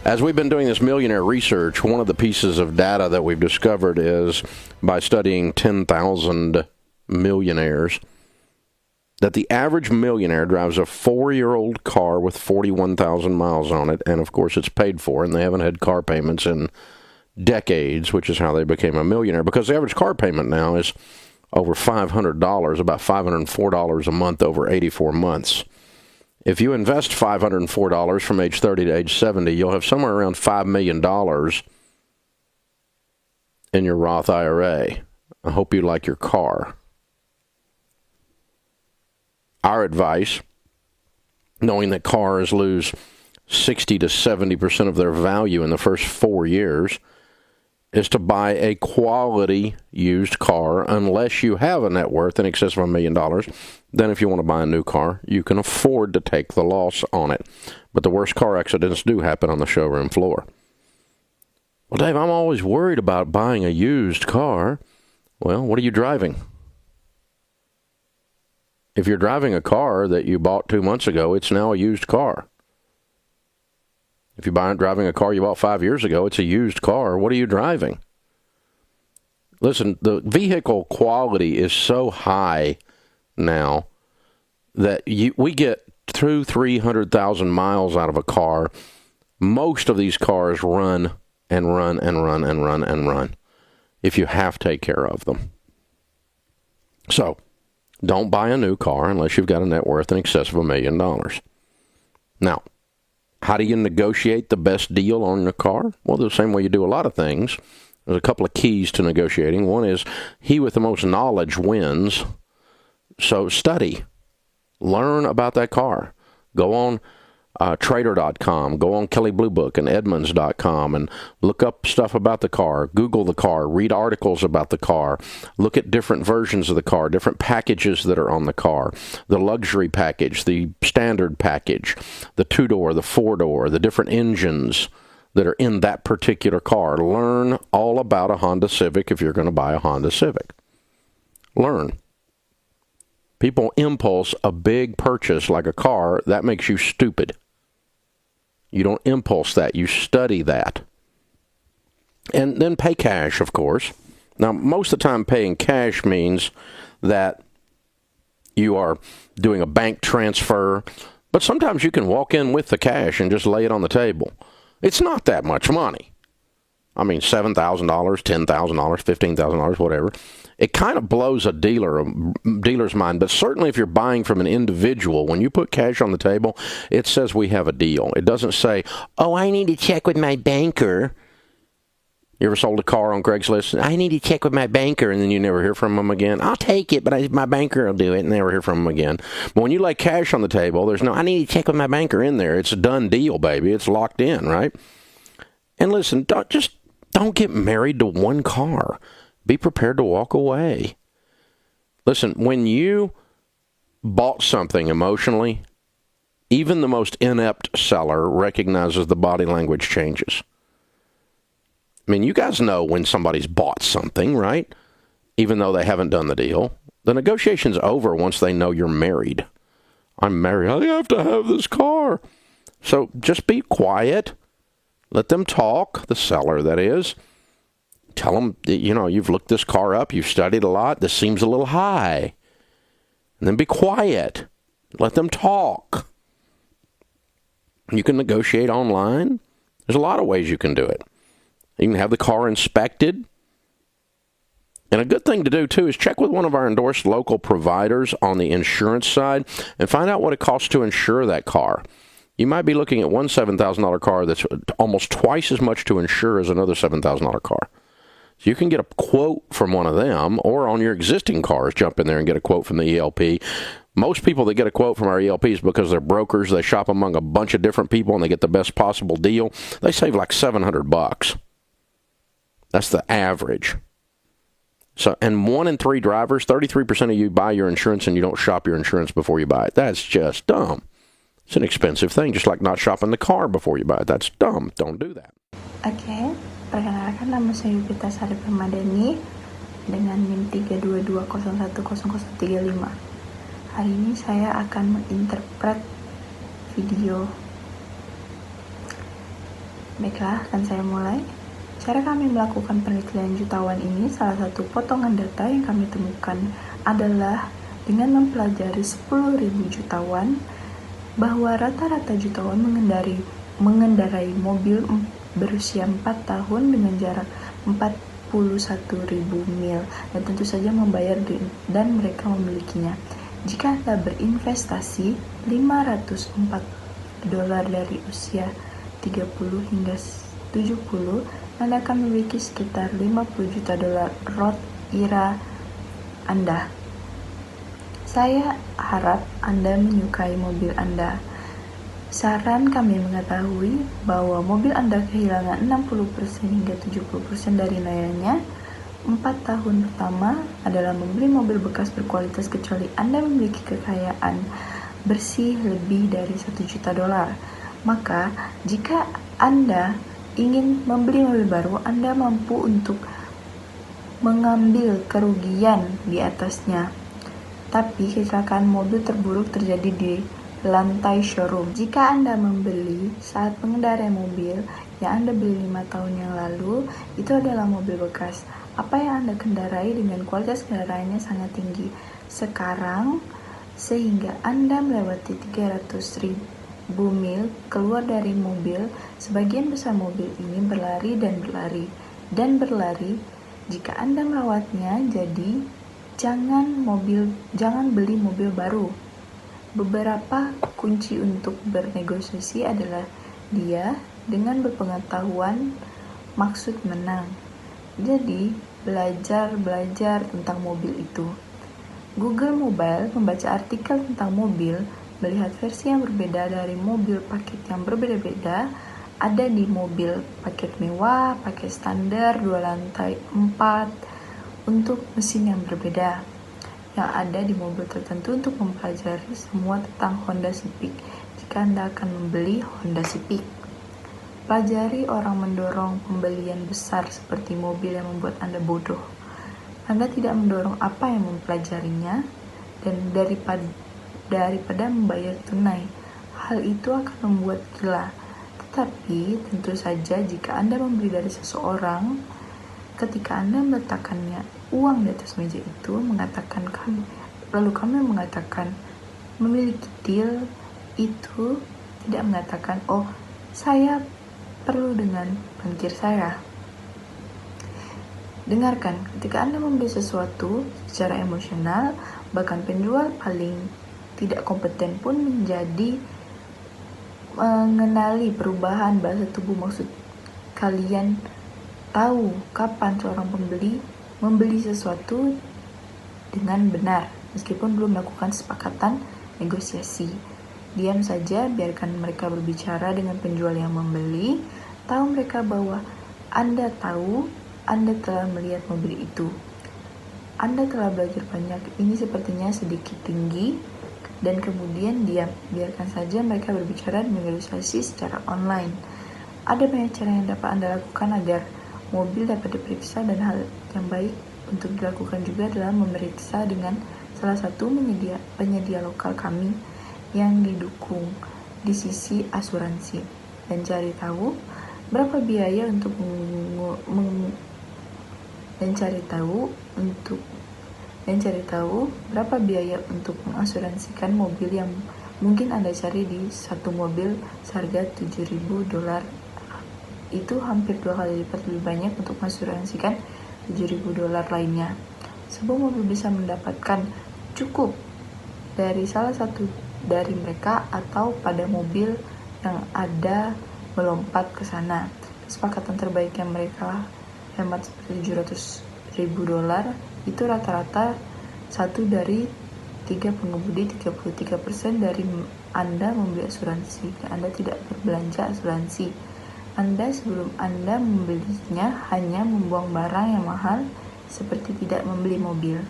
As we've been doing this millionaire research, one of the pieces of data that we've discovered is by studying 10,000 millionaires that the average millionaire drives a 4-year-old car with 41,000 miles on it, and of course it's paid for, and they haven't had car payments in decades, which is how they became a millionaire, because the average car payment now is over $500, about $504 a month over 84 months. If you invest $504 from age 30 to age 70, you'll have somewhere around $5 million in your Roth IRA. I hope you like your car. Our advice, knowing that cars lose 60 to 70% of their value in the first 4 years, is to buy a quality used car unless you have a net worth in excess of $1 million. Then if you want to buy a new car, you can afford to take the loss on it. But the worst car accidents do happen on the showroom floor. Well, Dave, I'm always worried about buying a used car. Well, what are you driving? If you're driving a car that you bought 2 months ago, it's now a used car. If you're driving a car you bought 5 years ago, it's a used car. What are you driving? Listen, the vehicle quality is so high now that we get through 300,000 miles out of a car. Most of these cars run and run and run and run and run if you have to take care of them. So, don't buy a new car unless you've got a net worth in excess of $1 million. Now, how do you negotiate the best deal on your car? Well, the same way you do a lot of things. There's a couple of keys to negotiating. One is he with the most knowledge wins. So study. Learn about that car. Go on Trader.com. Go on Kelley Blue Book and Edmunds.com and look up stuff about the car. Google the car. Read articles about the car. Look at different versions of the car, different packages that are on the car. The luxury package, the standard package, the 2-door, the 4-door, the different engines that are in that particular car. Learn all about a Honda Civic if you're going to buy a Honda Civic. Learn. People impulse a big purchase like a car. That makes you stupid. You don't impulse that. You study that. And then pay cash, of course. Now, most of the time paying cash means that you are doing a bank transfer. But sometimes you can walk in with the cash and just lay it on the table. It's not that much money. I mean, $7,000, $10,000, $15,000, whatever. It kind of blows a dealer's mind, but certainly if you're buying from an individual, when you put cash on the table, it says we have a deal. It doesn't say, oh, I need to check with my banker. You ever sold a car on Craigslist? I need to check with my banker, and then you never hear from them again. I'll take it, but my banker will do it, and never hear from them again. But when you lay cash on the table, there's no, I need to check with my banker in there. It's a done deal, baby. It's locked in, right? And listen, don't get married to one car. Be prepared to walk away. Listen, when you bought something emotionally, even the most inept seller recognizes the body language changes. I mean, you guys know when somebody's bought something, right? Even though they haven't done the deal. The negotiation's over once they know you're married. I'm married. I have to have this car. So just be quiet. Let them talk, the seller, that is. Tell them, you've looked this car up, you've studied a lot, this seems a little high. And then be quiet. Let them talk. You can negotiate online. There's a lot of ways you can do it. You can have the car inspected. And a good thing to do, too, is check with one of our endorsed local providers on the insurance side and find out what it costs to insure that car. You might be looking at one $7,000 car that's almost twice as much to insure as another $7,000 car. So you can get a quote from one of them, or on your existing cars, jump in there and get a quote from the ELP. Most people that get a quote from our ELPs because they're brokers, they shop among a bunch of different people and they get the best possible deal. They save like $700. That's the average. So, and 1 in 3 drivers, 33% of you buy your insurance and you don't shop your insurance before you buy it. That's just dumb. It's an expensive thing, just like not shopping the car before you buy it. That's dumb. Don't do that. Oke, perkenalkan nama saya Yupita Sari Permadhani dengan NIM 322010035. Hari ini saya akan menginterpret video Baiklah, akan saya mulai. Cara kami melakukan penelitian jutawan ini, salah satu potongan data yang kami temukan adalah dengan mempelajari 10.000 jutawan, bahwa rata-rata jutawan mengendarai mobil berusia 4 tahun dengan jarak 41.000 mil dan tentu saja membayar dan mereka memilikinya. Jika Anda berinvestasi $504 dari usia 30 hingga 70, Anda akan memiliki sekitar $50 juta Roth IRA Anda. Saya harap Anda menyukai mobil Anda. Saran kami mengetahui bahwa mobil Anda kehilangan 60% hingga 70% dari nilainya. 4 tahun pertama adalah membeli mobil bekas berkualitas kecuali Anda memiliki kekayaan bersih lebih dari $1 juta. Maka, jika Anda ingin membeli mobil baru, Anda mampu untuk mengambil kerugian di atasnya. Tapi kecelakaan mobil terburuk terjadi di lantai showroom. Jika Anda membeli saat mengendarai mobil yang Anda beli 5 tahun yang lalu, itu adalah mobil bekas. Apa yang Anda kendarai dengan kualitas kendaraannya sangat tinggi sekarang, sehingga Anda melewati 300.000 mil keluar dari mobil. Sebagian besar mobil ini berlari dan berlari dan berlari. Jika Anda merawatnya, jadi jangan beli mobil baru. Beberapa kunci untuk bernegosiasi adalah dia dengan berpengetahuan maksud menang. Jadi, belajar tentang mobil itu. Google Mobile membaca artikel tentang mobil, melihat versi yang berbeda dari mobil paket yang berbeda-beda. Ada di mobil paket mewah, paket standar, 2 lantai 4, untuk mesin yang berbeda. Yang ada di mobil tertentu untuk mempelajari semua tentang Honda Civic jika Anda akan membeli Honda Civic. Pelajari orang mendorong pembelian besar seperti mobil yang membuat Anda bodoh. Anda tidak mendorong apa yang mempelajarinya, dan daripada membayar tunai, hal itu akan membuat gila. Tetapi tentu saja jika Anda membeli dari seseorang, ketika Anda meletakkannya uang di atas meja itu, lalu kami mengatakan memiliki deal, itu tidak mengatakan, oh saya perlu dengan bankir saya. Dengarkan, ketika Anda membeli sesuatu secara emosional, bahkan penjual paling tidak kompeten pun menjadi mengenali perubahan bahasa tubuh. Maksud kalian tahu kapan seorang pembeli membeli sesuatu dengan benar, meskipun belum melakukan kesepakatan negosiasi. Diam saja, biarkan mereka berbicara dengan penjual yang membeli. Tahu mereka bahwa Anda tahu, Anda telah melihat mobil itu. Anda telah belajar banyak, ini sepertinya sedikit tinggi, dan kemudian diam. Biarkan saja mereka berbicara dan negosiasi secara online. Ada banyak cara yang dapat Anda lakukan agar mobil dapat diperiksa, dan hal yang baik untuk dilakukan juga adalah memeriksa dengan salah satu penyedia lokal kami yang didukung di sisi asuransi, dan cari tahu berapa biaya untuk berapa biaya untuk mengasuransikan mobil yang mungkin Anda cari di satu mobil seharga $7.000. Itu hampir 2 kali lipat lebih banyak untuk mengasuransikan $7.000 lainnya. Sebuah mobil bisa mendapatkan cukup dari salah satu dari mereka atau pada mobil yang ada melompat ke sana. Kesepakatan terbaik yang mereka hemat seperti $700.000 itu rata-rata 1 dari 3 pengemudi, 33% dari Anda membeli asuransi, dan Anda tidak berbelanja asuransi. Anda sebelum Anda membelinya hanya membuang barang yang mahal seperti tidak membeli mobil.